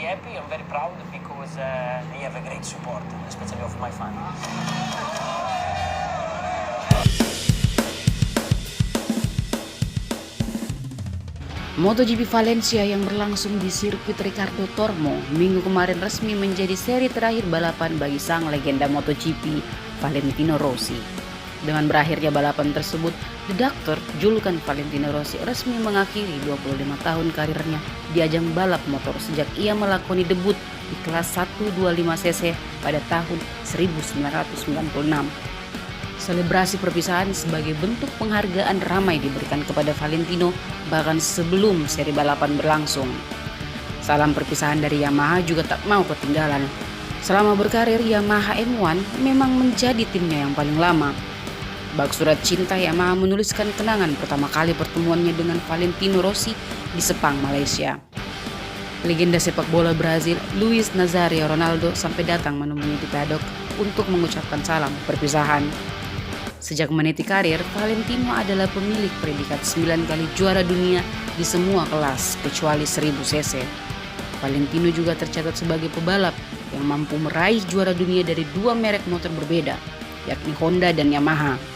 happy, I'm very proud because I have a great support, especially of my family. MotoGP Valencia yang berlangsung di sirkuit Ricardo Tormo minggu kemarin resmi menjadi seri terakhir balapan bagi sang legenda MotoGP Valentino Rossi. Dengan berakhirnya balapan tersebut, The Doctor, julukan Valentino Rossi, resmi mengakhiri 25 tahun karirnya di ajang balap motor sejak ia melakoni debut di kelas 125cc pada tahun 1996. Selebrasi perpisahan sebagai bentuk penghargaan ramai diberikan kepada Valentino bahkan sebelum seri balapan berlangsung. Salam perpisahan dari Yamaha juga tak mau ketinggalan. Selama berkarir, Yamaha M1 memang menjadi timnya yang paling lama. Bak surat cinta, Yamaha menuliskan kenangan pertama kali pertemuannya dengan Valentino Rossi di Sepang, Malaysia. Legenda sepak bola Brazil, Luis Nazario Ronaldo, sampai datang menemui di paddock untuk mengucapkan salam perpisahan. Sejak meniti karir, Valentino adalah pemilik predikat 9 kali juara dunia di semua kelas kecuali 1000cc. Valentino juga tercatat sebagai pebalap yang mampu meraih juara dunia dari dua merek motor berbeda, yakni Honda dan Yamaha.